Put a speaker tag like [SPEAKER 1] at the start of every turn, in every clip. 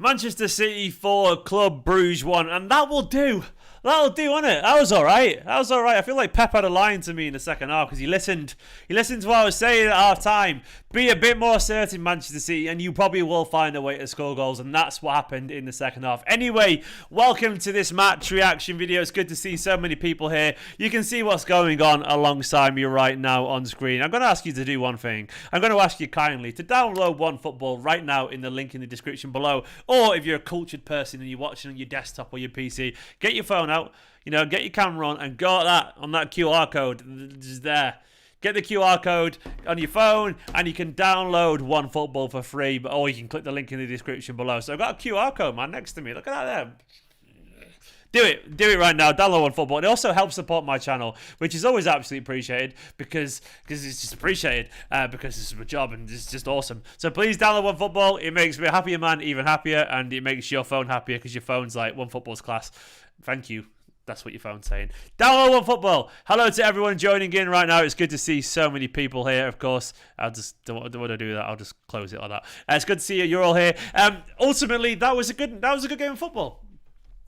[SPEAKER 1] Manchester City 4, Club Brugge 1, and that will do. That'll do, won't it? That was all right. I feel like Pep had a line to me in the second half because he listened to what I was saying at half time. Be a bit more assertive, Manchester City, and you probably will find a way to score goals, and that's what happened in the second half. Anyway, welcome to this match reaction video. It's good to see so many people here. You can see what's going on alongside me right now on screen. I'm going to ask you to do one thing. I'm going to ask you kindly to download OneFootball right now in the link in the description below, or if you're a cultured person and you're watching on your desktop or your PC, get your phone out, get your camera on and go on that QR code just there. Get the QR code on your phone and you can download OneFootball for free, or you can click the link in the description below. So I've got a QR code, man, next to me. Look at that there. Do it right now. Download OneFootball. It also helps support my channel, which is always absolutely appreciated because it's just appreciated because this is my job and it's just awesome. So please download OneFootball. It makes me a happier man even happier, and it makes your phone happier because your phone's like OneFootball's class. Thank you. That's what your phone's saying. Download OneFootball. Hello to everyone joining in right now. It's good to see so many people here, of course. I just don't want to do that. I'll just close it like that. It's good to see you. You're all here. Ultimately, that was a good game of football.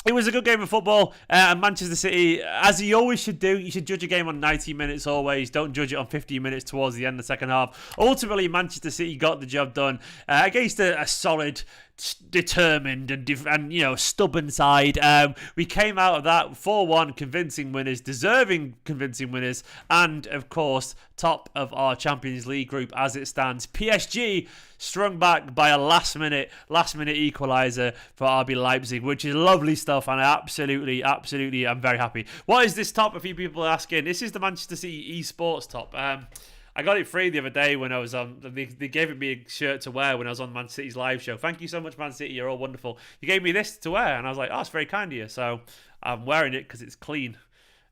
[SPEAKER 1] It was a good game of football, and Manchester City, as you always should do, you should judge a game on 90 minutes always. Don't judge it on 15 minutes towards the end of the second half. Ultimately, Manchester City got the job done against a solid, determined and stubborn side. We came out of that 4-1 convincing winners, deserving convincing winners, and of course top of our Champions League group as it stands. PSG strung back by a last minute equaliser for RB Leipzig, which is lovely stuff, and I absolutely I'm very happy. What is this top? A few people are asking. This is the Manchester City eSports top. I got it free the other day when I was on. They gave me a shirt to wear when I was on Man City's live show. Thank you so much, Man City. You're all wonderful. You gave me this to wear, and I was like, oh, it's very kind of you. So I'm wearing it because it's clean.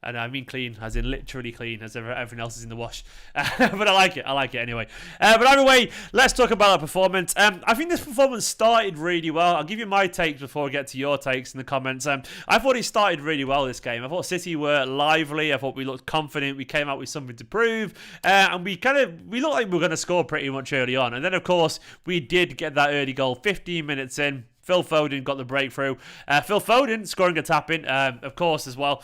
[SPEAKER 1] And I mean clean, as in literally clean, as everything else is in the wash. But I like it anyway. But either way, let's talk about our performance. I think this performance started really well. I'll give you my takes before I get to your takes in the comments. I thought it started really well, this game. I thought City were lively. I thought we looked confident. We came out with something to prove. And we looked like we were going to score pretty much early on. And then, of course, we did get that early goal 15 minutes in. Phil Foden got the breakthrough. Phil Foden scoring a tap-in, of course, as well.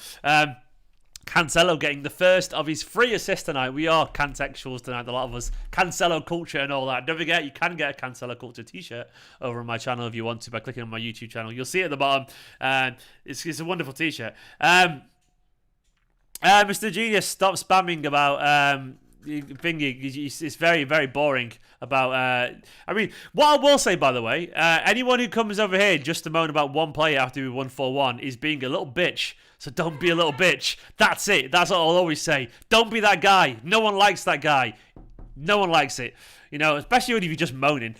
[SPEAKER 1] Cancelo getting the first of his 3 assists tonight. We are Cansexuals tonight, a lot of us. Cancelo culture and all that. Don't forget, you can get a Cancelo culture t-shirt over on my channel if you want to by clicking on my YouTube channel. You'll see it at the bottom. It's a wonderful t-shirt. Mr. Genius, stop spamming about thingy. It's very, very boring about I mean, what I will say, by the way, anyone who comes over here just to moan about one player after we won 4-1 is being a little bitch. So don't be a little bitch. That's it. That's what I'll always say. Don't be that guy. No one likes that guy. No one likes it. Especially when you're just moaning.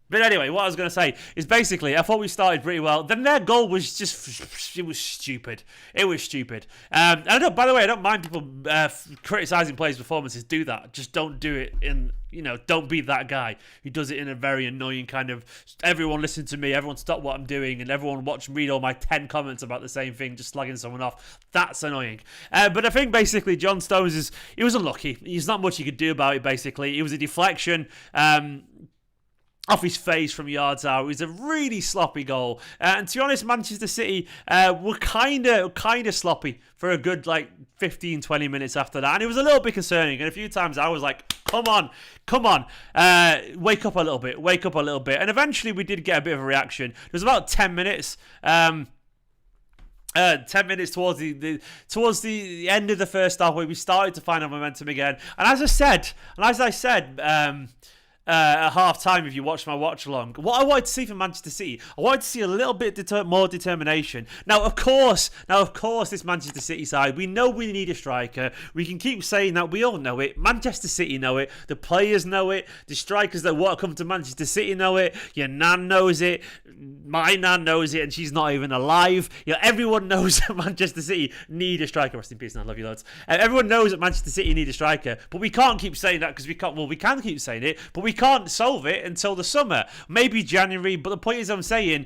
[SPEAKER 1] But anyway, what I was going to say is basically, I thought we started pretty well. Then their goal was just, it was stupid. It was stupid. By the way, I don't mind people criticising players' performances. Do that. Just don't do it don't be that guy who does it in a very annoying kind of, everyone listen to me, everyone stop what I'm doing, and everyone watch and read all my 10 comments about the same thing, just slagging someone off. That's annoying. But I think basically John Stones he was unlucky. There's not much he could do about it, basically. It was a deflection. Off his face from yards out. It was a really sloppy goal. And to be honest, Manchester City were kind of sloppy for a good 15, 20 minutes after that. And it was a little bit concerning. And a few times I was like, come on. Wake up a little bit. And eventually we did get a bit of a reaction. It was about 10 minutes. 10 minutes towards the end of the first half where we started to find our momentum again. And as I said, at half time, if you watch my watch along, what I wanted to see from Manchester City, I wanted to see a little bit more determination. Now of course, this Manchester City side, we know we need a striker. We can keep saying that. We all know it. Manchester City know it. The players know it. The strikers that want to come to Manchester City know it. Your nan knows it. My nan knows it, and she's not even alive. Everyone knows that Manchester City need a striker. Rest in peace, and I love you loads. Everyone knows that Manchester City need a striker, but we can't keep saying that because we can't. Well, we can keep saying it, but we can't solve it until the summer, maybe January. But the point is, I'm saying,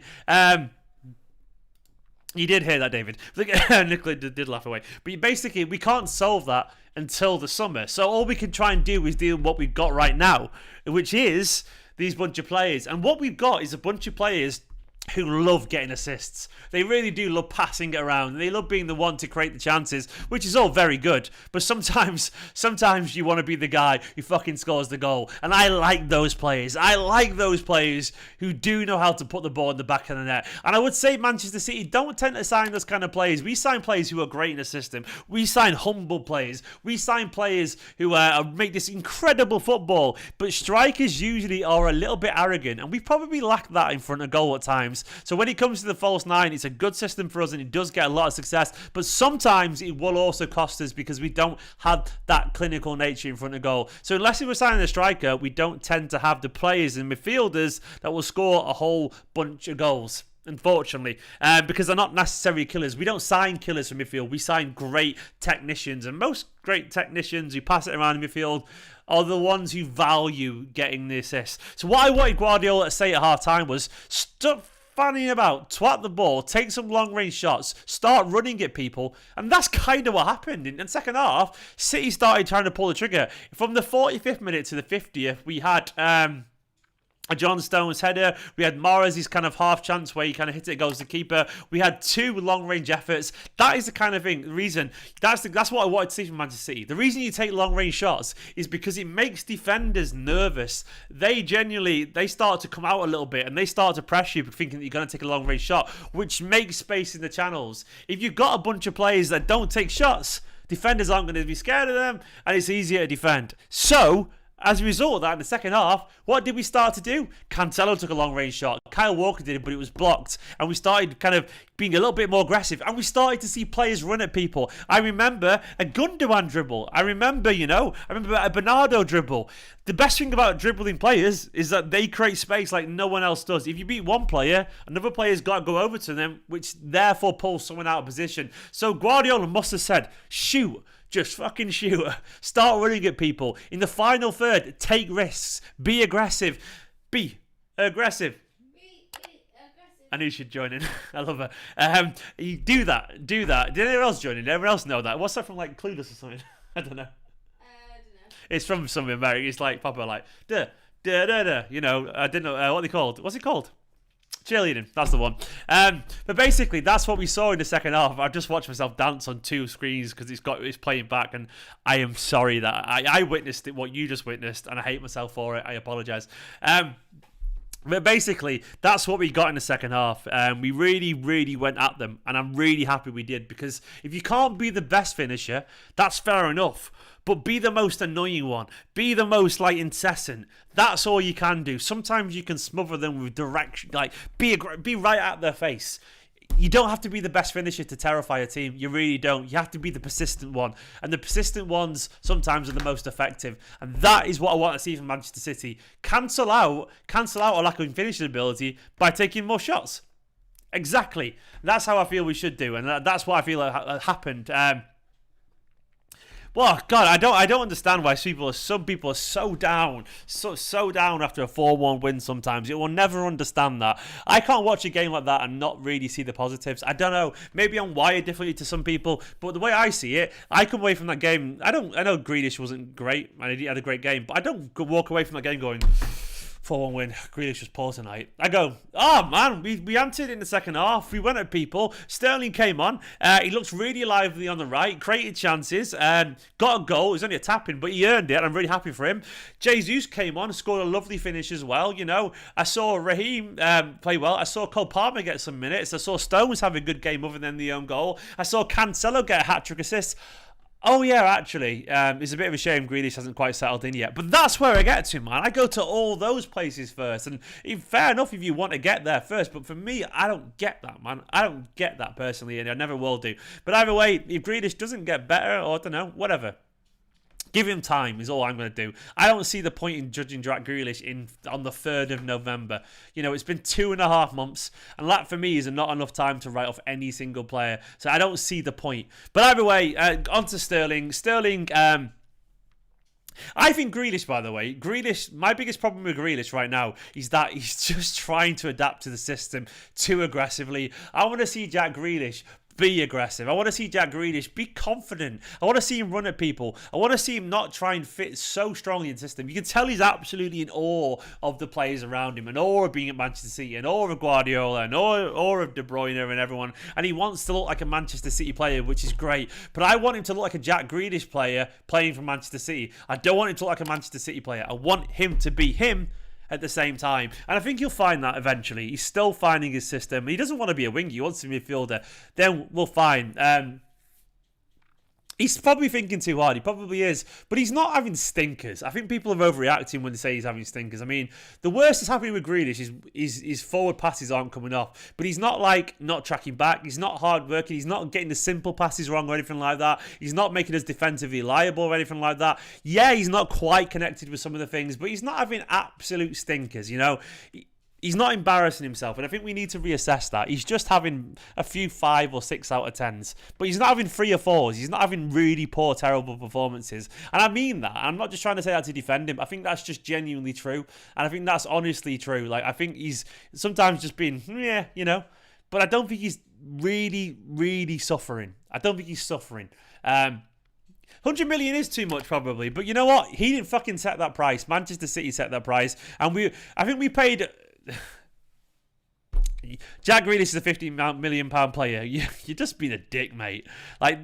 [SPEAKER 1] you did hear that, David. Nicola did laugh away. But basically, we can't solve that until the summer. So all we can try and do is deal with what we've got right now, which is these bunch of players. And what we've got is a bunch of players who love getting assists. They really do love passing it around. They love being the one to create the chances, which is all very good. But sometimes you want to be the guy who fucking scores the goal. And I like those players. I like those players who do know how to put the ball in the back of the net. And I would say Manchester City don't tend to sign those kind of players. We sign players who are great in the system. We sign humble players. We sign players who make this incredible football. But strikers usually are a little bit arrogant. And we probably lack that in front of goal at times. So when it comes to the false nine, it's a good system for us and it does get a lot of success. But sometimes it will also cost us because we don't have that clinical nature in front of goal. So unless we're signing a striker, we don't tend to have the players and midfielders that will score a whole bunch of goals. Unfortunately, because they're not necessarily killers. We don't sign killers from midfield. We sign great technicians. And most great technicians who pass it around in midfield are the ones who value getting the assist. So what I wanted Guardiola to say at half-time was, stop fanning about, twat the ball, take some long-range shots, start running at people. And that's kind of what happened. In the second half, City started trying to pull the trigger. From the 45th minute to the 50th, we had a John Stones header. We had Mahrez' kind of half chance where he kind of hit it, goes to keeper. We had 2 long range efforts. That is the kind of reason. That's what I wanted to see from Manchester City. The reason you take long range shots is because it makes defenders nervous. They start to come out a little bit and they start to press you thinking that you're going to take a long range shot, which makes space in the channels. If you've got a bunch of players that don't take shots, defenders aren't going to be scared of them and it's easier to defend. So as a result of that, in the second half, what did we start to do? Cancelo took a long-range shot. Kyle Walker did it, but it was blocked. And we started kind of being a little bit more aggressive. And we started to see players run at people. I remember a Gundogan dribble. I remember a Bernardo dribble. The best thing about dribbling players is that they create space like no one else does. If you beat one player, another player's got to go over to them, which therefore pulls someone out of position. So Guardiola must have said, shoot. Just fucking shoot. Start running at people. In the final third, take risks. Be aggressive. Be aggressive. I knew she'd join in. I love her. You do that. Did anyone else join in? Did everyone else know that? What's that from, like, Clueless or something? I don't know. It's from something American. It's like, Papa, like, da, da, da, da. You know, I didn't know what they called. What's it called? Cheerleading, that's the one. But basically, that's what we saw in the second half. I just watched myself dance on 2 screens because it's playing back, and I am sorry that I witnessed it, what you just witnessed, and I hate myself for it. I apologise. But basically, that's what we got in the second half. We really, really went at them, and I'm really happy we did, because if you can't be the best finisher, that's fair enough. But be the most annoying one. Be the most, like, incessant. That's all you can do. Sometimes you can smother them with direction. Like, be right at their face. You don't have to be the best finisher to terrify a team. You really don't. You have to be the persistent one. And the persistent ones sometimes are the most effective. And that is what I want to see from Manchester City. Cancel out a lack of finishing ability by taking more shots. Exactly. That's how I feel we should do. And that's what I feel happened. Well, God, I don't understand why some people are so down after a 4-1 win sometimes. You will never understand that. I can't watch a game like that and not really see the positives. I don't know. Maybe I'm wired differently to some people, but the way I see it, I come away from that game. I know Grealish wasn't great, and he had a great game, but I don't walk away from that game going, 4-1 win. Grealish was poor tonight. I go, oh man, we answered in the second half. We went at people. Sterling came on. He looked really lively on the right, created chances, got a goal. It was only a tap-in, but he earned it. I'm really happy for him. Jesus came on, scored a lovely finish as well. You know, I saw Raheem play well. I saw Cole Palmer get some minutes. I saw Stones have a good game other than the own goal. I saw Cancelo get a hat-trick assist. Oh, yeah, actually, it's a bit of a shame Grealish hasn't quite settled in yet. But that's where I get to, man. I go to all those places first. And fair enough if you want to get there first. But for me, I don't get that, man. I don't get that personally, and I never will do. But either way, if Grealish doesn't get better, or I don't know, whatever. Give him time is all I'm going to do. I don't see the point in judging Jack Grealish on the 3rd of November. You know, it's been 2.5 months, and that for me is not enough time to write off any single player. So I don't see the point. But either way, on to Sterling. I think Grealish, by the way, my biggest problem with Grealish right now is that he's just trying to adapt to the system too aggressively. I want to see Jack Grealish be aggressive. I want to see Jack Grealish be confident. I want to see him run at people. I want to see him not try and fit so strongly in the system. You can tell he's absolutely in awe of the players around him, in awe of being at Manchester City, in awe of Guardiola, in awe of De Bruyne and everyone. And he wants to look like a Manchester City player, which is great. But I want him to look like a Jack Grealish player playing for Manchester City. I don't want him to look like a Manchester City player. I want him to be him at the same time. And I think you'll find that eventually. He's still finding his system. He doesn't want to be a winger. He wants to be a midfielder. Then we'll find. He's probably thinking too hard. He probably is. But he's not having stinkers. I think people are overreacting when they say he's having stinkers. I mean, the worst that's happening with Grealish is his forward passes aren't coming off. But he's not not tracking back. He's not hard working. He's not getting the simple passes wrong or anything like that. He's not making us defensively liable or anything like that. Yeah, he's not quite connected with some of the things, but he's not having absolute stinkers, He's not embarrassing himself, and I think we need to reassess that. He's just having a few 5 or 6 out of 10s, but he's not having 3 or 4s. He's not having really poor, terrible performances. And I mean that. I'm not just trying to say that to defend him. I think that's just genuinely true, and I think that's honestly true. Like, I think he's sometimes just been, but I don't think he's really, really suffering. I don't think he's suffering. 100 million is too much, probably, but you know what? He didn't fucking set that price. Manchester City set that price, and I think we paid. Jack Grealish is a £15 million player. You're just being a dick, mate. Like,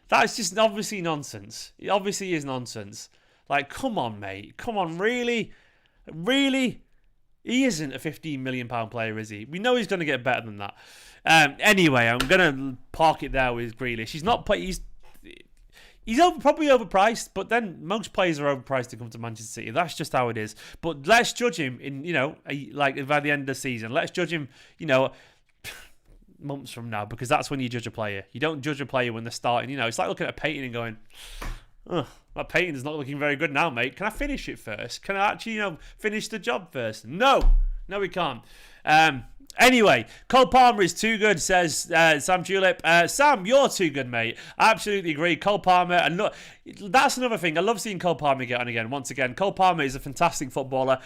[SPEAKER 1] that's just obviously nonsense. It obviously is nonsense. Like, come on, mate. Come on, really? Really? He isn't a £15 million player, is he? We know he's going to get better than that. Anyway, I'm going to park it there with Grealish. He's probably overpriced, but then most players are overpriced to come to Manchester City. That's just how it is. But let's judge him by the end of the season. Let's judge him, months from now, because that's when you judge a player. You don't judge a player when they're starting. It's like looking at a painting and going, that painting is not looking very good now, mate. Can I finish it first? Can I actually, finish the job first? No, we can't. Anyway, Cole Palmer is too good, says Sam Tulip. Sam, you're too good, mate. I absolutely agree. Cole Palmer, and look, that's another thing. I love seeing Cole Palmer get on again. Once again, Cole Palmer is a fantastic footballer.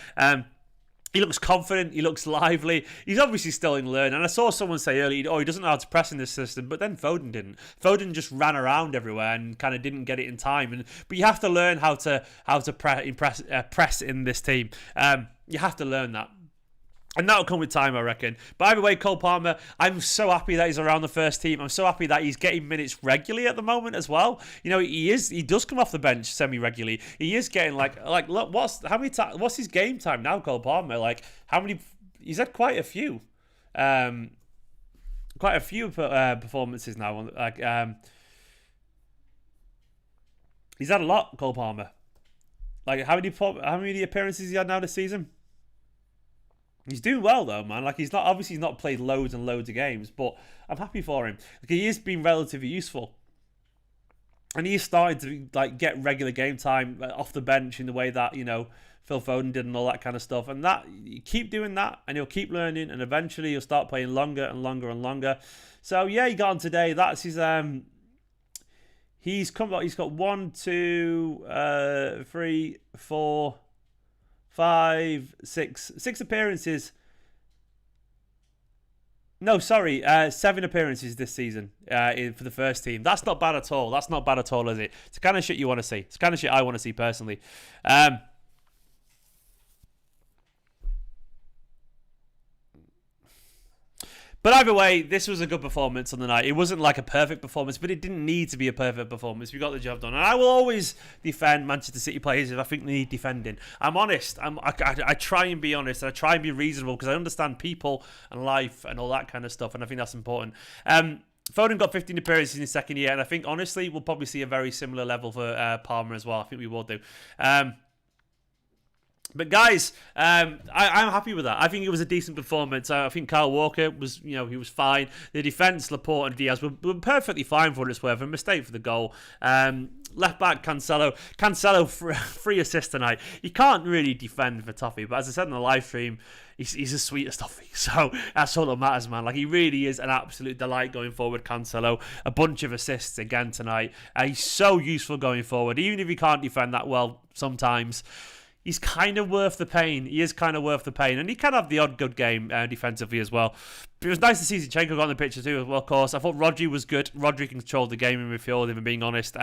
[SPEAKER 1] He looks confident. He looks lively. He's obviously still in learning. And I saw someone say earlier, he doesn't know how to press in this system. But then Foden didn't. Foden just ran around everywhere and kind of didn't get it in time. But you have to learn how to press in this team. You have to learn that. And that'll come with time, I reckon. By the way, Cole Palmer, I'm so happy that he's around the first team. I'm so happy that he's getting minutes regularly at the moment as well. He does come off the bench semi-regularly. He is getting look, what's his game time now, Cole Palmer? Like, how many? He's had quite a few performances now. He's had a lot, Cole Palmer. Like, how many appearances he had now this season? He's doing well though, man. Like, he's not played loads and loads of games, but I'm happy for him. Like, he is being relatively useful, and he is starting to get regular game time off the bench in the way that Phil Foden did and all that kind of stuff. And that, you keep doing that, and he'll keep learning, and eventually he'll start playing longer and longer and longer. So yeah, he got on today. That's his. He's got 1, 2, 3, 4. 5, 6 appearances. No, sorry, 7 appearances this season for the first team. That's not bad at all. That's not bad at all, is it? It's the kind of shit you want to see. It's the kind of shit I want to see personally. But either way, this was a good performance on the night. It wasn't like a perfect performance, but it didn't need to be a perfect performance. We got the job done. And I will always defend Manchester City players if I think they need defending. I'm honest. I try and be honest. And I try and be reasonable because I understand people and life and all that kind of stuff. And I think that's important. Foden got 15 appearances in his second year. And I think, honestly, we'll probably see a very similar level for Palmer as well. I think we will do. But guys, I'm happy with that. I think it was a decent performance. I think Kyle Walker was, he was fine. The defence, Laporte and Diaz were perfectly fine for what it's worth. A mistake for the goal. Left back Cancelo, 3 assists tonight. He can't really defend for Toffee, but as I said in the live stream, he's as sweet as Toffee. So that's all that matters, man. Like, he really is an absolute delight going forward, Cancelo. A bunch of assists again tonight. He's so useful going forward. Even if he can't defend that well sometimes, he's kind of worth the pain. He is kind of worth the pain. And he can have the odd good game defensively as well. But it was nice to see Zinchenko got on the picture too, well, of course. I thought Rodri was good. Rodri controlled the game in midfield, if I'm being honest.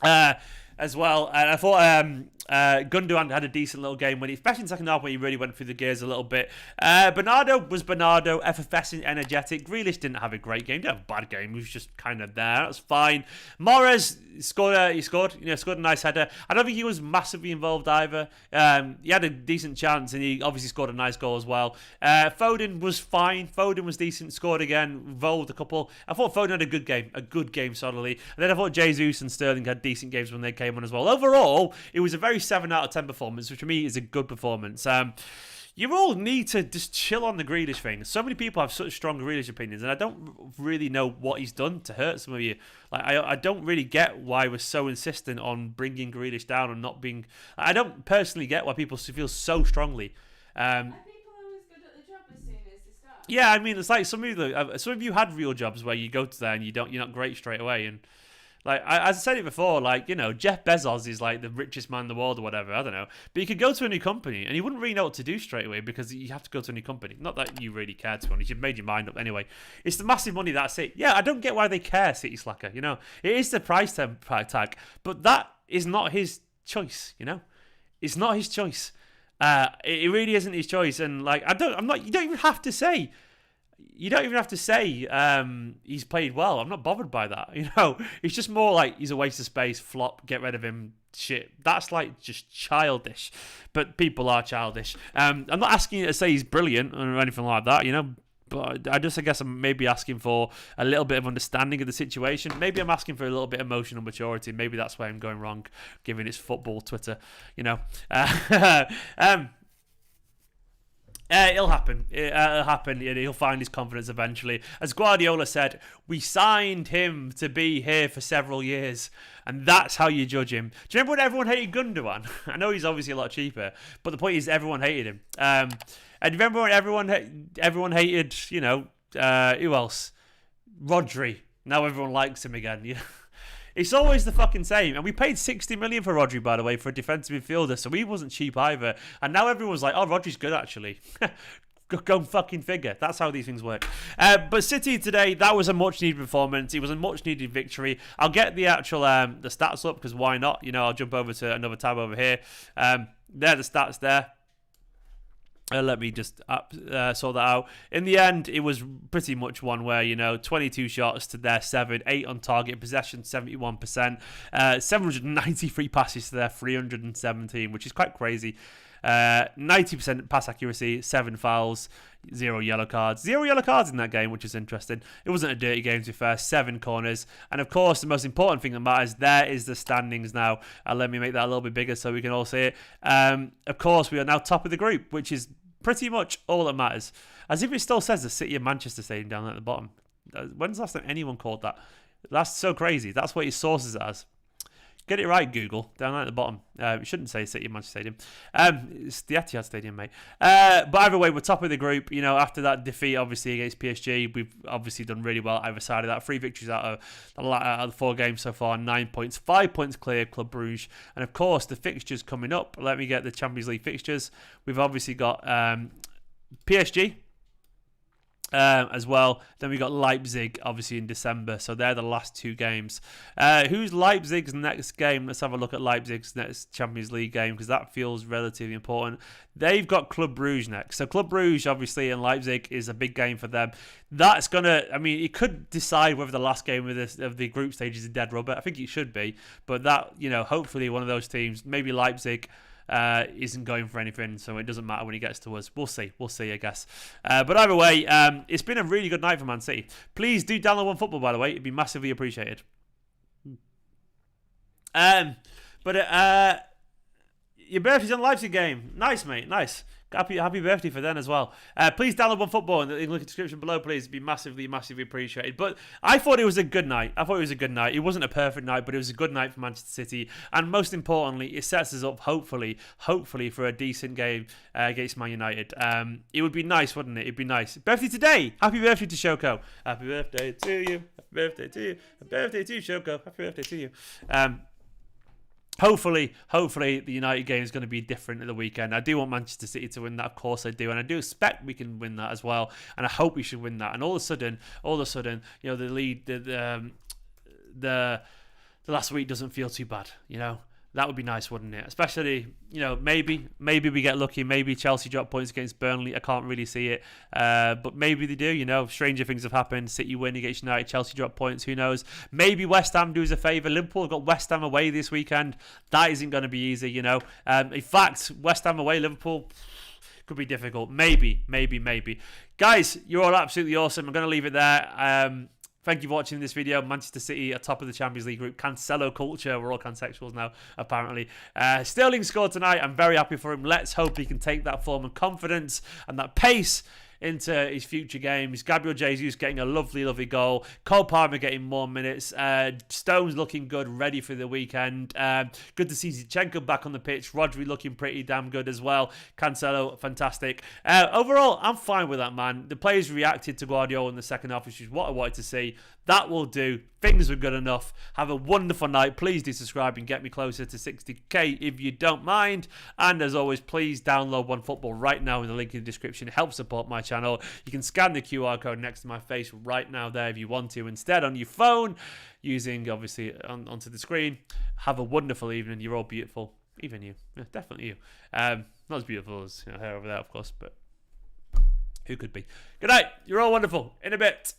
[SPEAKER 1] As well. And I thought Gundogan had a decent little game, especially in the second half when he really went through the gears a little bit. Bernardo was Bernardo, effervescent, energetic. Grealish didn't have a great game, didn't have a bad game. He was just kind of there. That's fine. Mahrez scored a nice header. I don't think he was massively involved either. He had a decent chance and he obviously scored a nice goal as well. Foden was fine. Foden was decent, scored again, involved a couple. I thought Foden had a good game solidly. And then I thought Jesus and Sterling had decent games when they came on as well. Overall, it was a very 7 out of 10 performance, which for me is a good performance. You all need to just chill on the Grealish thing. So many people have such strong Grealish opinions, and I don't really know what he's done to hurt some of you. Like, I don't really get why we're so insistent on bringing Grealish down and not being. I don't personally get why people feel so strongly.
[SPEAKER 2] Are people always good at the job as soon as they start?
[SPEAKER 1] Yeah, I mean, it's like some of you had real jobs where you go to there and you're not great straight away, and. Like, as I said it before, like, you know, Jeff Bezos is like the richest man in the world or whatever, I don't know. But you could go to a new company and you wouldn't really know what to do straight away because you have to go to a new company. Not that you really care, to be honest. You've made your mind up anyway. It's the massive money, that's it. Yeah, I don't get why they care, City Slacker, you know. It is the price tag, but that is not his choice, you know. It's not his choice. It really isn't his choice. And, like, you don't even have to say... he's played well. I'm not bothered by that. You know, it's just more like he's a waste of space, flop, get rid of him, shit. That's like just childish. But people are childish. I'm not asking you to say he's brilliant or anything like that, you know. But I guess I'm maybe asking for a little bit of understanding of the situation. Maybe I'm asking for a little bit of emotional maturity. Maybe that's where I'm going wrong, given it's football Twitter, you know. It'll happen. It'll happen. He'll find his confidence eventually. As Guardiola said, we signed him to be here for several years, and that's how you judge him. Do you remember when everyone hated Gundogan? I know he's obviously a lot cheaper, but the point is everyone hated him. And remember when everyone hated, you know, who else? Rodri. Now everyone likes him again. You know? It's always the fucking same. And we paid 60 million for Rodri, by the way, for a defensive midfielder, so he wasn't cheap either. And now everyone's like, oh, Rodri's good, actually. Go fucking figure. That's how these things work. But City today, that was a much-needed performance. It was a much-needed victory. I'll get the actual the stats up, because why not? You know, I'll jump over to another tab over here. There are the stats there. Let me just sort that out. In the end, it was pretty much one where, you know, 22 shots to their 7, 8 on target, possession 71%, 793 passes to their 317, which is quite crazy. 90% pass accuracy, 7 fouls, 0 yellow cards. 0 yellow cards in that game, which is interesting. It wasn't a dirty game, to be fair. 7 corners. And of course, the most important thing that matters, there is the standings now. Let me make that a little bit bigger so we can all see it. Of course, we are now top of the group, which is pretty much all that matters. As if it still says the City of Manchester Stadium down at the bottom. When's the last time anyone called that? That's so crazy. That's what his sources it as. Get it right, Google. Down at the bottom. It shouldn't say City of Manchester Stadium. It's the Etihad Stadium, mate. But either way, we're top of the group. You know, after that defeat, obviously, against PSG, we've obviously done really well either side of that. 3 victories out of the 4 games so far. 9 points. 5 points clear, Club Brugge. And, of course, the fixtures coming up. Let me get the Champions League fixtures. We've obviously got PSG. As well. Then we got Leipzig, obviously, in December. So they're the last 2 games. Who's Leipzig's next game? Let's have a look at Leipzig's next Champions League game, because that feels relatively important. They've got Club Brugge next. So Club Brugge, obviously, and Leipzig is a big game for them. That's going to, I mean, it could decide whether the last game of the group stage is a dead rubber. I think it should be. But that, you know, hopefully one of those teams, maybe Leipzig, isn't going for anything, so it doesn't matter when he gets to us. We'll see, I guess. But either way, it's been a really good night for Man City. Please do download OneFootball, by the way. It'd be massively appreciated. But your birthday's on the Leipzig game. Nice, mate, nice. Happy birthday for them as well. Please download OneFootball in the link in the description below, please. It'd be massively appreciated. But I thought it was a good night. It wasn't a perfect night, but it was a good night for Manchester City. And most importantly, it sets us up, hopefully, for a decent game against Man United. It would be nice, wouldn't it? It'd be nice. Birthday today. Happy birthday to Shoko. Happy birthday to you. Happy birthday to you. Happy birthday to you, Shoko. Happy birthday to you. Hopefully, the United game is going to be different at the weekend. I do want Manchester City to win that, of course I do, and I do expect we can win that as well. And I hope we should win that. And all of a sudden, you know, the lead, the last week doesn't feel too bad. You know, that would be nice, wouldn't it? Especially, you know, maybe we get lucky. Maybe Chelsea drop points against Burnley. I can't really see it, but maybe they do. You know, stranger things have happened. City win against United. Chelsea drop points. Who knows? Maybe West Ham do us a favour. Liverpool have got West Ham away this weekend. That isn't going to be easy. You know, in fact, West Ham away, Liverpool could be difficult. Maybe. Guys, you're all absolutely awesome. I'm going to leave it there. Thank you for watching this video. Manchester City are top of the Champions League group. Cancelo culture. We're all cansexuals now, apparently. Sterling scored tonight. I'm very happy for him. Let's hope he can take that form and confidence and that pace into his future games. Gabriel Jesus getting a lovely goal. Cole Palmer getting more minutes. Stones looking good, ready for the weekend. Good to see Zinchenko back on the pitch. Rodri looking pretty damn good as well. Cancelo, fantastic. Overall, I'm fine with that, man. The players reacted to Guardiola in the second half, which is what I wanted to see. That will do. Things were good enough. Have a wonderful night. Please do subscribe and get me closer to 60k if you don't mind. And as always, please download OneFootball right now in the link in the description. It helps support my channel. You can scan the QR code next to my face right now there if you want to. Instead, on your phone, using obviously onto the screen. Have a wonderful evening. You're all beautiful. Even you. Yeah, definitely you. Not as beautiful as her over there, of course, but who could be? Good night. You're all wonderful. In a bit.